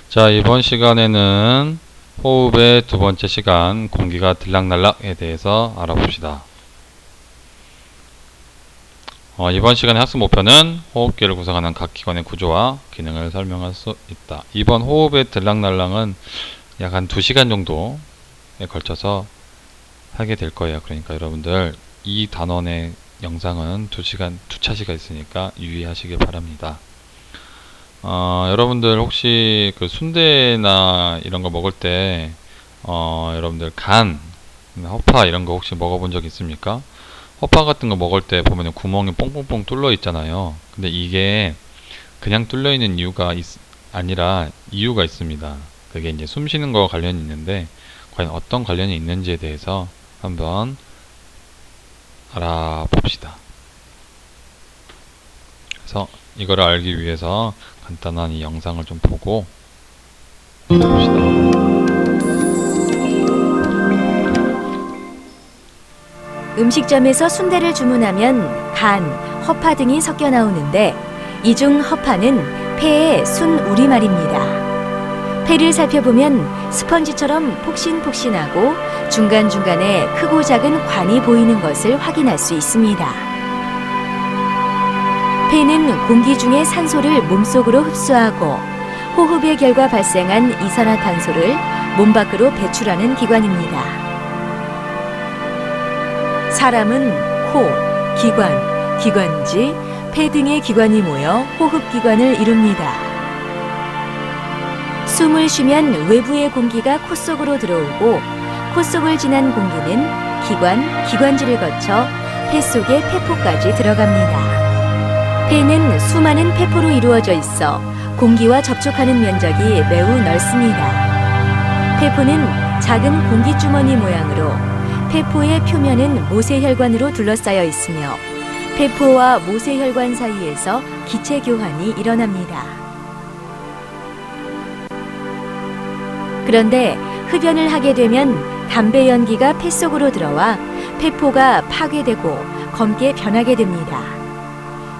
자, 이번 시간에는 호흡의 두 번째 시간, 공기가 들락날락에 대해서 알아봅시다. 이번 시간의 학습 목표는 호흡기를 구성하는 각 기관의 구조와 기능을 설명할 수 있다. 이번 호흡의 들락날락은 약 한 2시간 정도에 걸쳐서 하게 될 거예요. 그러니까 여러분들 이 단원의 영상은 2차시가 있으니까 유의하시길 바랍니다. 여러분들 혹시 그 순대나 이런 거 먹을 때 여러분들 간, 허파 이런 거 혹시 먹어본 적 있습니까? 허파 같은 거 먹을 때 보면은 구멍이 뽕뽕뽕 뚫려 있잖아요. 근데 이게 그냥 뚫려 있는 이유가 아니라 이유가 있습니다. 그게 이제 숨 쉬는 거와 관련이 있는데 과연 어떤 관련이 있는지에 대해서 한번 알아봅시다. 그래서 이거를 알기 위해서 간단한 이 영상을 좀 보고 봅시다. 음식점에서 순대를 주문하면 간, 허파 등이 섞여 나오는데 이 중 허파는 폐의 순 우리말입니다. 폐를 살펴보면 스펀지처럼 폭신폭신하고 중간중간에 크고 작은 관이 보이는 것을 확인할 수 있습니다. 폐는 공기 중의 산소를 몸속으로 흡수하고 호흡의 결과 발생한 이산화탄소를 몸 밖으로 배출하는 기관입니다. 사람은 코, 기관, 기관지, 폐 등의 기관이 모여 호흡기관을 이룹니다. 숨을 쉬면 외부의 공기가 코 속으로 들어오고 코 속을 지난 공기는 기관, 기관지를 거쳐 폐 속의 폐포까지 들어갑니다. 폐는 수많은 폐포로 이루어져 있어 공기와 접촉하는 면적이 매우 넓습니다. 폐포는 작은 공기주머니 모양으로 폐포의 표면은 모세혈관으로 둘러싸여 있으며 폐포와 모세혈관 사이에서 기체 교환이 일어납니다. 그런데 흡연을 하게 되면 담배 연기가 폐 속으로 들어와 폐포가 파괴되고 검게 변하게 됩니다.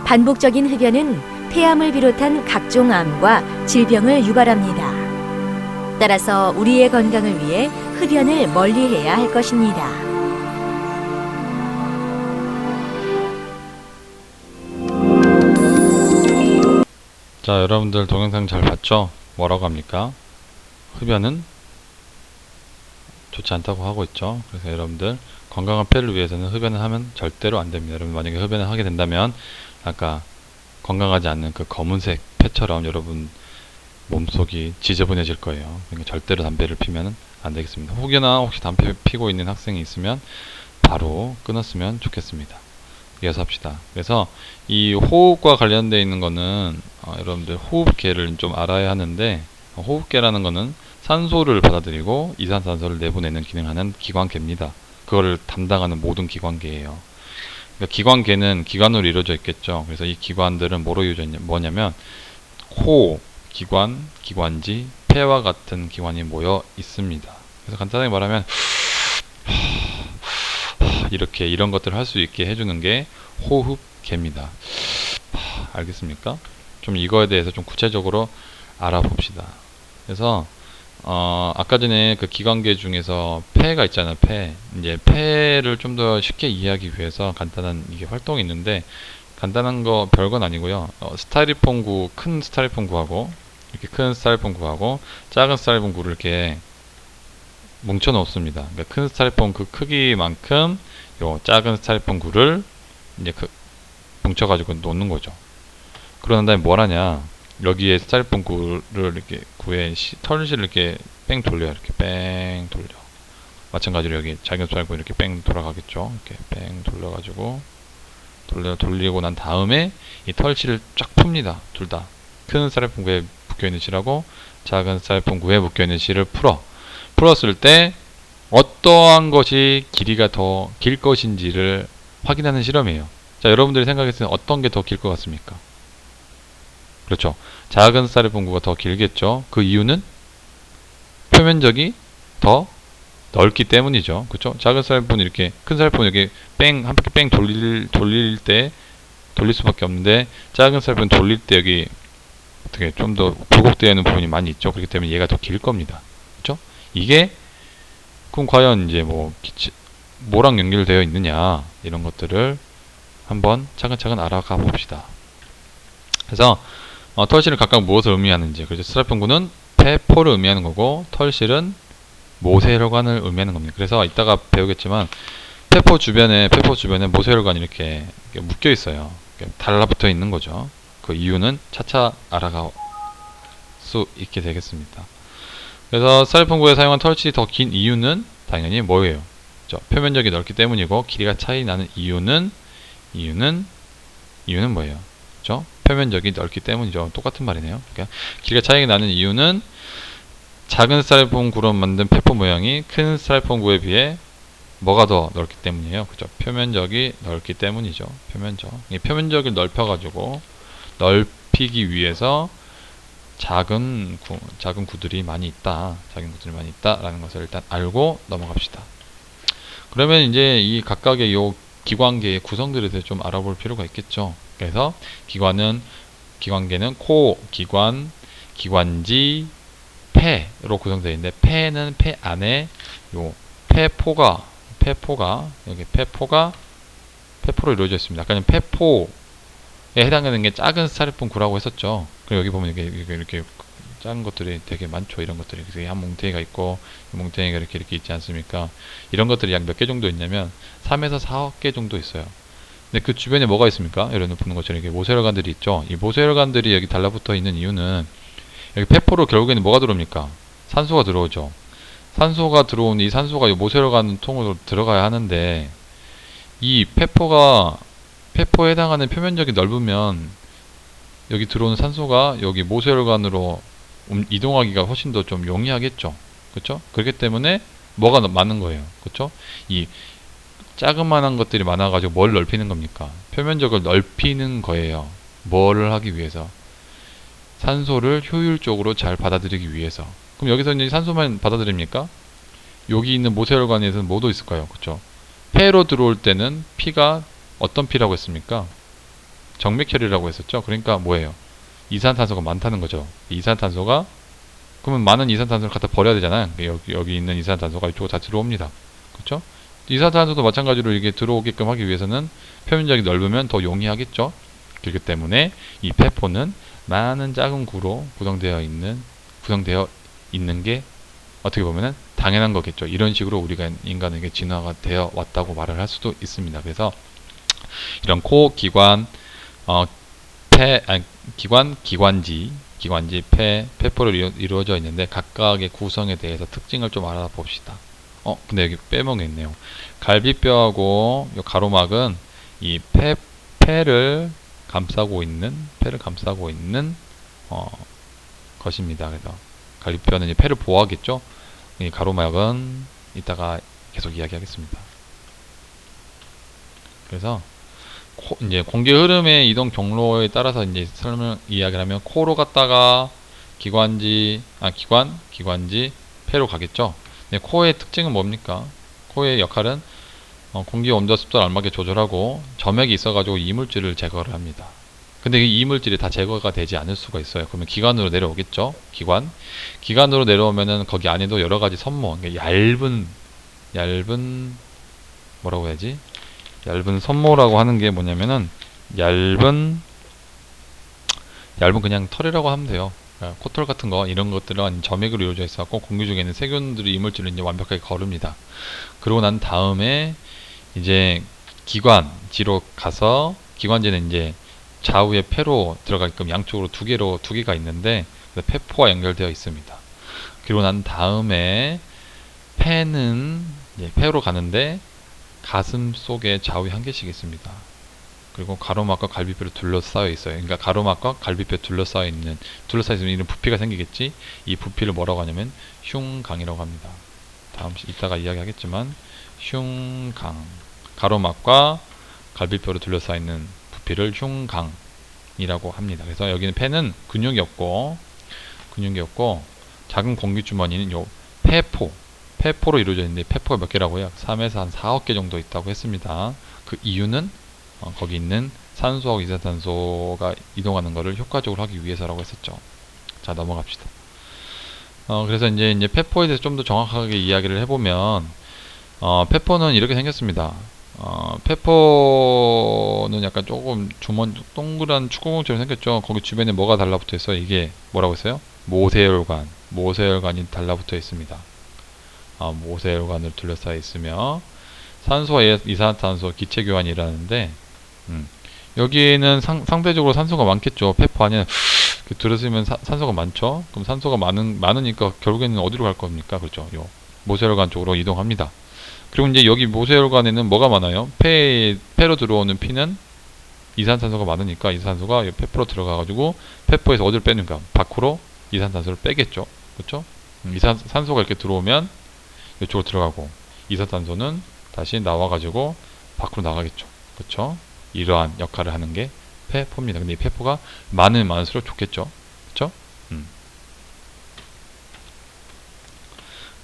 반복적인 흡연은 폐암을 비롯한 각종 암과 질병을 유발합니다. 따라서 우리의 건강을 위해 흡연을 멀리해야 할 것입니다. 자, 여러분들 동영상 잘 봤죠? 뭐라고 합니까? 흡연은 좋지 않다고 하고 있죠. 그래서 여러분들 건강한 폐를 위해서는 흡연을 하면 절대로 안 됩니다. 여러분 만약에 흡연을 하게 된다면 아까 건강하지 않는 그 검은색 폐처럼 여러분 몸속이 지저분해질 거예요. 그러니까 절대로 담배를 피면 안 되겠습니다. 혹여나 혹시 담배 피고 있는 학생이 있으면 바로 끊었으면 좋겠습니다. 이어서 합시다. 그래서 이 호흡과 관련되어 있는 거는 여러분들 호흡계를 좀 알아야 하는데 호흡계라는 거는 산소를 받아들이고 이산화탄소를 내보내는 기능하는 기관계입니다. 그거를 담당하는 모든 기관계예요. 그러니까 기관계는 기관으로 이루어져 있겠죠. 그래서 이 기관들은 뭐로 이루어져 있냐, 뭐냐면 호, 기관, 기관지, 폐와 같은 기관이 모여 있습니다. 그래서 간단하게 말하면 이렇게 이런 것들을 할 수 있게 해주는 게 호흡계입니다. 알겠습니까? 좀 이거에 대해서 좀 구체적으로 알아봅시다. 그래서 아까 전에 그 기관계 중에서 폐가 있잖아요. 폐. 이제 폐를 좀 더 쉽게 이해하기 위해서 간단한 이게 활동이 있는데 간단한 거 별건 아니고요. 스타일리폼구, 큰 스타일리폼구하고 이렇게 큰 스타일리폼구하고 작은 스타일리폼구를 이렇게 뭉쳐 놓습니다. 그러니까 큰 스타일리폼 그 크기만큼 요 작은 스타일리폼구를 이제 뭉쳐가지고 놓는 거죠. 그러는 다음에 뭘 하냐? 여기에 스타일리폼 구를 이렇게 구에 털실을 이렇게 뺑 돌려요. 이렇게 뺑 돌려. 마찬가지로 여기 작은 스타일리폼 이렇게 뺑 돌아가겠죠. 이렇게 뺑 돌려가지고 돌리고 난 다음에 이 털실을 쫙 풉니다. 둘 다. 큰 스타일리폼 구에 묶여있는 실하고 작은 스타일리폼 구에 묶여있는 실을 풀었을 때 어떠한 것이 길이가 더 길 것인지를 확인하는 실험이에요. 자, 여러분들이 생각했을 때 어떤 게 더 길 것 같습니까? 그렇죠. 작은 스타일리폼구가 더 길겠죠. 그 이유는 표면적이 더 넓기 때문이죠. 그렇죠. 작은 스타일리폼은 이렇게 큰 스타일리폼은 이렇게 뺑 한 바퀴 뺑 돌릴 때 돌릴 수밖에 없는데 작은 스타일리폼은 돌릴 때 여기 어떻게 좀 더 굴곡되어 있는 부분이 많이 있죠. 그렇기 때문에 얘가 더 길 겁니다. 그렇죠? 이게 그럼 과연 이제 뭐랑 연결되어 있느냐 이런 것들을 한번 차근차근 알아가 봅시다. 그래서 털실은 각각 무엇을 의미하는지, 그래서 스라이펑구는 폐포를 의미하는 거고 털실은 모세혈관을 의미하는 겁니다. 그래서 이따가 배우겠지만 폐포 주변에 모세혈관이 이렇게 묶여 있어요. 달라붙어 있는 거죠. 그 이유는 차차 알아갈 수 있게 되겠습니다. 그래서 스타일폰구에 사용한 털실이 더 긴 이유는 당연히 뭐예요? 표면적이 넓기 때문이고, 길이가 차이 나는 이유는 뭐예요? 그렇죠? 표면적이 넓기 때문이죠. 똑같은 말이네요. 그러니까 길이가 차이가 나는 이유는 작은 스타일폰구로 만든 폐포 모양이 큰 스타일폰구에 비해 뭐가 더 넓기 때문이에요. 그죠? 표면적이 넓기 때문이죠. 이 표면적을 넓혀가지고 넓히기 위해서 작은 구들이 많이 있다. 라는 것을 일단 알고 넘어갑시다. 그러면 이제 이 각각의 요 기관계의 구성들에 대해 좀 알아볼 필요가 있겠죠. 그래서 기관계는 코, 기관, 기관지, 폐로 구성되어 있는데, 폐는 폐 안에 요 폐포가 폐포로 이루어져 있습니다. 아까 폐포에 해당되는 게 작은 스타일폰 구라고 했었죠. 그리고 여기 보면 이렇게 작은 것들이 되게 많죠. 이런 것들이 한 뭉탱이가 있고, 뭉탱이가 이렇게 있지 않습니까? 이런 것들이 약 몇 개 정도 있냐면 3에서 4개 정도 있어요. 근데 그 주변에 뭐가 있습니까? 여러분 보는 것처럼 이렇게 모세혈관들이 있죠. 이 모세혈관들이 여기 달라붙어 있는 이유는, 여기 폐포로 결국에는 뭐가 들어옵니까? 산소가 들어오죠. 산소가 들어온 이 산소가 이 모세혈관 통으로 들어가야 하는데, 이 폐포에 해당하는 표면적이 넓으면 여기 들어오는 산소가 여기 모세혈관으로 이동하기가 훨씬 더 좀 용이하겠죠. 그렇죠? 그렇기 때문에 뭐가 많은 거예요. 그렇죠? 이 자그마한 것들이 많아가지고 뭘 넓히는 겁니까? 표면적을 넓히는 거예요. 뭐를 하기 위해서? 산소를 효율적으로 잘 받아들이기 위해서. 그럼 여기서 이제 산소만 받아들입니까? 여기 있는 모세혈관에서는 뭐도 있을까요? 그쵸? 폐로 들어올 때는 피가 어떤 피라고 했습니까? 정맥혈이라고 했었죠. 그러니까 뭐예요? 이산탄소가 많다는 거죠. 이산탄소가, 그러면 많은 이산탄소를 갖다 버려야 되잖아요. 여기 있는 이산탄소가 이쪽으로 다 들어옵니다. 그쵸? 이산탄소도 마찬가지로 이게 들어오게끔 하기 위해서는 표면적이 넓으면 더 용이하겠죠. 그렇기 때문에 이 폐포는 많은 작은 구로 구성되어 있는 게 어떻게 보면은 당연한 거겠죠. 이런 식으로 우리가 인간에게 진화가 되어 왔다고 말을 할 수도 있습니다. 그래서 이런 코, 기관, 기관지, 폐포로 이루어져 있는데, 각각의 구성에 대해서 특징을 좀 알아봅시다. 근데 여기 빼먹어 있네요. 갈비뼈하고 요 가로막은 이 폐를 감싸고 있는 것입니다. 그래서 갈비뼈는 이제 폐를 보호하겠죠. 이 가로막은 이따가 계속 이야기하겠습니다. 그래서 이제 공기 흐름의 이동 경로에 따라서 이제 이야기를 하면, 코로 갔다가 기관지, 폐로 가겠죠. 근데 코의 특징은 뭡니까? 코의 역할은 공기 온도와 습도를 알맞게 조절하고 점액이 있어가지고 이물질을 제거를 합니다. 근데 이 이물질이 다 제거가 되지 않을 수가 있어요. 그러면 기관으로 내려오겠죠. 기관으로 내려오면은 거기 안에도 여러 가지 섬모, 그러니까 얇은 뭐라고 해야지? 얇은 섬모라고 하는 게 뭐냐면은 얇은 그냥 털이라고 하면 돼요. 그러니까 코털 같은 거, 이런 것들은 점액으로 이루어져 있어서 공기 중에 있는 세균들이 이물질을 이제 완벽하게 거릅니다. 그러고 난 다음에 이제 기관지로 가서, 기관지는 이제 좌우에 폐로 들어가게끔 양쪽으로 두 개가 있는데 폐포와 연결되어 있습니다. 그리고 난 다음에 폐는 이제 폐로 가는데 가슴 속에 좌우에 한 개씩 있습니다. 그리고 가로막과 갈비뼈로 둘러싸여 있어요. 그러니까 가로막과 갈비뼈 둘러싸여 있으면 이런 부피가 생기겠지. 이 부피를 뭐라고 하냐면 흉강이라고 합니다. 이따가 이야기하겠지만, 흉강, 가로막과 갈비뼈로 둘러싸여 있는 부피를 흉강이라고 합니다. 그래서 여기는 폐는 근육이 없고 작은 공기주머니는 요 폐포로 이루어져 있는데, 폐포가 몇 개라고요? 3에서 한 4억 개 정도 있다고 했습니다. 그 이유는 거기 있는 산소하고 이산탄소가 이동하는 것을 효과적으로 하기 위해서라고 했었죠. 자, 넘어갑시다. 그래서 이제 폐포에 대해서 좀 더 정확하게 이야기를 해보면, 폐포는 이렇게 생겼습니다. 폐포는 약간 조금 동그란 축구공처럼 생겼죠. 거기 주변에 뭐가 달라붙어 있어요? 이게 뭐라고 했어요? 모세혈관이 달라붙어 있습니다. 모세혈관을 둘러싸여 있으며 산소와 이산탄소 기체 교환이 일어나는데, 여기에는 상대적으로 산소가 많겠죠. 폐포 안에 들어있으면 산소가 많죠. 그럼 산소가 많으니까 결국에는 어디로 갈 겁니까? 그렇죠. 요 모세혈관 쪽으로 이동합니다. 그리고 이제 여기 모세혈관에는 뭐가 많아요? 폐로 들어오는 피는 이산탄소가 많으니까 이산탄소가 폐포로 들어가가지고 폐포에서 어디를 빼는가? 밖으로 이산탄소를 빼겠죠. 그렇죠? 산소가 이렇게 들어오면 이쪽으로 들어가고 이산탄소는 다시 나와가지고 밖으로 나가겠죠. 그렇죠? 이러한 역할을 하는 게 폐포입니다. 근데 이 폐포가 많으면 많을수록 좋겠죠. 그렇죠?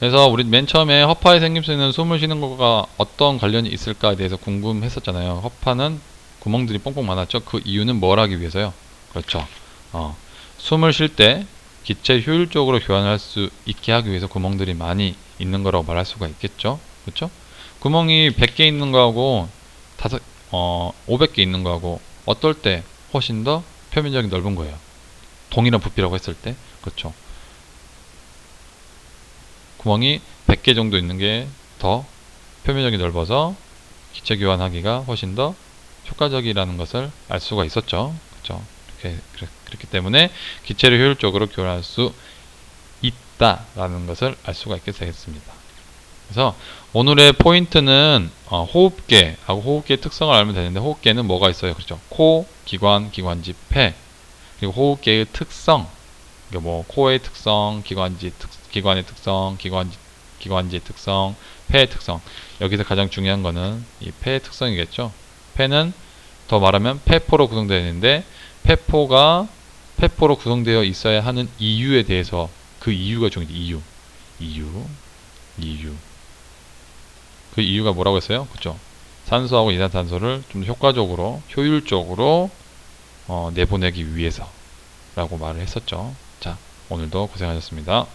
그래서 우리 맨 처음에 허파에 생길 수 있는 숨을 쉬는 것과 어떤 관련이 있을까에 대해서 궁금했었잖아요. 허파는 구멍들이 뽕뽕 많았죠. 그 이유는 뭘 하기 위해서요? 그렇죠. 숨을 쉴 때 기체 효율적으로 교환할 수 있게 하기 위해서 구멍들이 많이 있는 거라고 말할 수가 있겠죠. 그렇죠? 구멍이 100개 있는 거하고 500개 있는 거하고 어떨 때 훨씬 더 표면적이 넓은 거예요. 동일한 부피라고 했을 때. 그렇죠. 구멍이 100개 정도 있는 게 더 표면적이 넓어서 기체 교환하기가 훨씬 더 효과적이라는 것을 알 수가 있었죠. 그렇죠. 그렇기 때문에 기체를 효율적으로 교환할 수 있다라는 것을 알 수가 있게 되겠습니다. 그래서 오늘의 포인트는 호흡계하고 호흡계의 특성을 알면 되는데, 호흡계는 뭐가 있어요? 그렇죠. 코, 기관, 기관지, 폐. 그리고 호흡계의 특성, 뭐 코의 특성, 기관의 특성, 기관지의 특성, 폐의 특성. 여기서 가장 중요한 거는 이 폐의 특성이겠죠. 폐는 더 말하면 폐포로 구성되어 있는데, 폐포로 구성되어 있어야 하는 이유에 대해서, 그 이유가 중요해요. 이유. 그 이유가 뭐라고 했어요? 그쵸? 산소하고 이산탄소를 좀 효과적으로, 효율적으로 내보내기 위해서 라고 말을 했었죠. 자, 오늘도 고생하셨습니다.